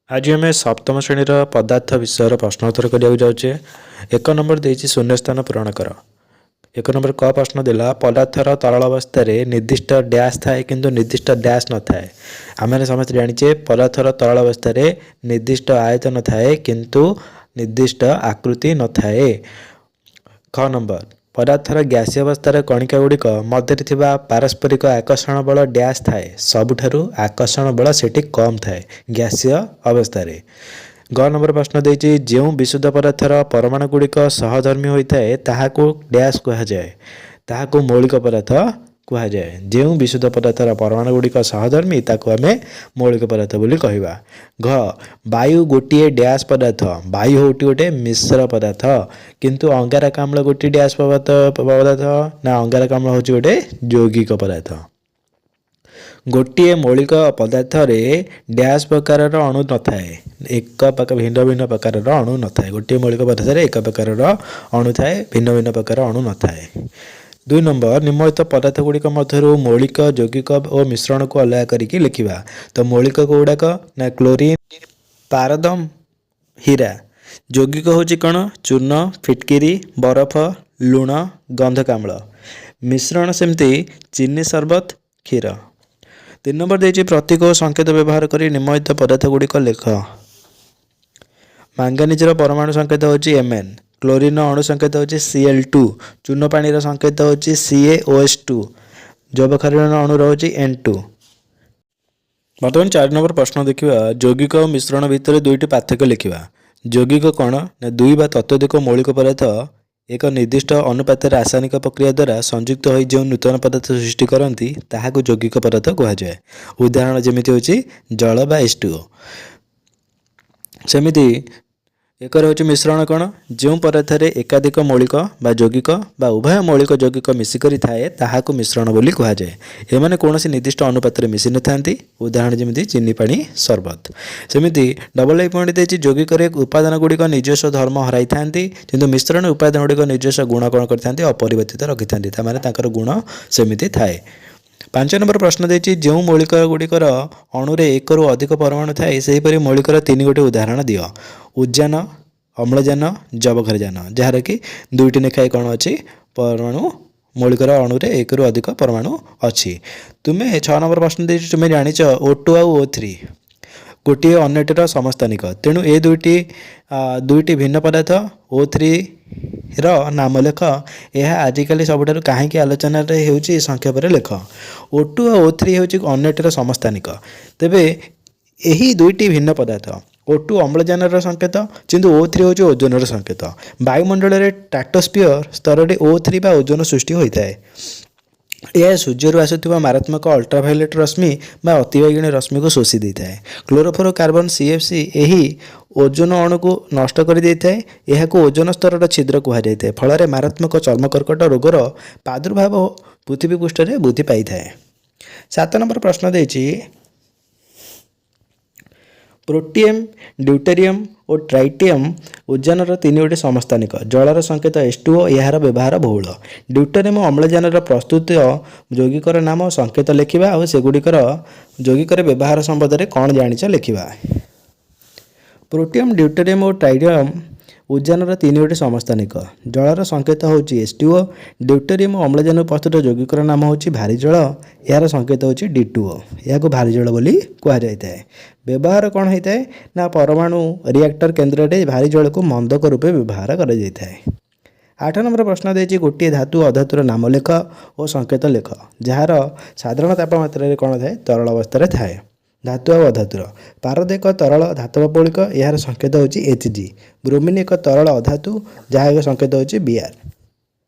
आज आम सप्तम श्रेणी पदार्थ विषय प्रश्नोत्तर करने जाऊे। एक नंबर देती शून्य स्थान पूरण कर। एक नंबर क प्रश्न देला पदार्थर तरल अवस्था निर्दिष्ट डैश थाए किंतु निर्दिष्ट डैश न थाए। आम समस्त जाचे पदार्थर तरल अवस्था निर्दिष्ट आयतन थाए किंतु निर्दिष्ट आकृति न थाए। ख नंबर पदार्थर गैसीय अवस्था कणिका गुड़िक मध्य पारस्परिक आकर्षण बल डैश थाए। सबुठारु आकर्षण बल सेठी कम थाए गैसीय अवस्था। ग नंबर प्रश्न देछि जो विशुद्ध पदार्थर परमाणु गुड़िक सहधर्मी होता है ताहाको डैश कहुए। ताहाको मौलिक पदार्थ कहुए। जो विशुद्ध पदार्थर परमाणु गुड़िक सहधर्मी ताको आमे मौलिक पदार्थ बोली कहवा। घ वायु गोटे डैश पदार्थ। वायु होटी गोटे मिश्र पदार्थ किंतु अंगारकाम्ल गोटे डैश पदार्थ ना अंगारकाम्ल होची गोटे यौगिक पदार्थ। गोटे मौलिक पदार्थ डैश प्रकार अणु न थाए। एक भिन्न भिन्न प्रकार अणु न थाए। गोटे मौलिक पदार्थ एक प्रकार अणु थाए भिन्न भिन्न प्रकार अणु न थाए। 2 नंबर निम्नलिखित पदार्थ गुड़िक मध्य मौलिक यौगिक और मिश्रण को अलग करके लिखा। तो मौलिक गुड़ाक ना क्लोरीन पारदम हीरा। यौगिक हूँ कौन चूर्ण फिटकिरी बरफ लुण गंधकाम्ल। मिश्रण सेमती चीनी सरबत क्षीर। 3 नंबर देती प्रतीक और संकेत व्यवहार कर निम्नलिखित पदार्थ गुड़िक लेख। मांगानिजर परमाणु संकेत होची Mn। क्लोरीन अणु संकेत होची Cl2। चूर्ण पानी संकेत होची CaOH2। जैव खारिण अणु रही N2। बर्तमान 4 नंबर प्रश्न देखा यौगिक और मिश्रण भितर दुईटी पार्थक्य लिखा। यौगिक कौन ना दुई बा तत्वधिक मौलिक पदार्थ एक निर्दिष्ट अनुपात रासायनिक प्रक्रिया द्वारा संयुक्त हो जो नूतन पदार्थ सृष्टि करती ताहाको यौगिक पदार्थ कहुए। उदाहरण जमीती होची जल बा H2O। सेमिति एक हूँ मिश्रण कौन जो पदार्थ एकाधिक मौलिक बा यौगिक बा उभय मौलिक यौगिक मिसिकर थाए ताहाको मिश्रण बोली कहुए। एमाने कौनसी निर्दिष्ट अनुपात मिसी न थांती। उदाहरण जमीती चीनी पानी सरबत। सेमिति डबल पॉइंट देती यौगिक उपादान गुड़िक निजस्व धर्म हराई थांती किंतु मिश्रण उपादान गुड़िक निजस्व गुण कौन करते अपरिवर्तित रखि था गुण सेमिति थाए। 5 नंबर प्रश्न देती जो मौलिक गुड़िकर अणुरे एक रु अधिक परमाणु थाए सेहीपरि मौलिकर 3 गोटी उदाहरण दियो। उद्यान अम्लजान जबघरजान जार कि दुईटी लेखाएं कौन अच्छी परमाणु मौलिकर अणुरे एक रु अधिक परमाणु अच्छी। तुम्हें 6 नंबर प्रश्न देती तुम्हें जानिच O2 आउ O3 गोटे अन्यटर समस्थानिक। तेणु ए दुईटी भिन्न पदार्थ O3 रो नाम लेख। यह आजिकल सबुठारु कहीं आलोचना होउची संक्षेप लेख। O2 और O3 होउची अन्यटर समस्थानिक। तेबे यही दुईटी भिन्न पदार्थ O2 अम्लजान संकेत किंतु O3 होउची ओजोन संकेत। वायुमंडल रे स्ट्राटोस्फियर स्तर रे O3 बा ओजोन सृष्टि होता है। यह सूर्य आसुवा मारात्मक अल्ट्राभायोलेट रश्मि बा अतिबैगणी रश्मि को शोषि देता है। क्लोरोफ्लोरोकार्बन CFC यही ओजोन अणु को नष्ट कर देता है। यह ओजोन स्तर छिद्र कहुए। फल मारात्मक चर्मकर्कट रोगर प्रादुर्भाव पृथ्वी पृष्ठ में वृद्धि पाई था। 7 नंबर प्रश्न देती प्रोटियम ड्यूटेरियम और ट्राइटियम उद्यानर 3 गोटी समस्थानिक। जलर संकेत H2O यार व्यवहार बहुल। ड्यूटेरियम अम्लजान प्रस्तुत यौगिकर नाम संकेत लिखा और सेगुड़िकर यौगिकर व्यवहार संबंध में कौन जानिच लिखा। प्रोटियम ड्यूटेरियम और ट्राइटियम उद्यानर 3 गोटी समस्थानिक। जलर संकेत होची H2O। ड्यूटेरियम अम्लजान प्रस्तुत यौगिकर नाम होची भारी जल यार संकेत होची D2O। यह भारी जल बोली कहुए। व्यवहार कौन होता है ना परमाणु रिएक्टर केन्द्र में भारी जल को मंदक रूपे व्यवहार कर। 8 नंबर प्रश्न देती गोटे धातु अधातुर नाम लेख और संकेत लेख जार साधारण तापमात्रा कौन थाए तरल अवस्था थाए। धातु और अधातुर पारद एक तरल धातव पौलिक यार संकेत होची Hg। ब्रोमिन एक तरल अधातु जहाँ संकेत होची Br।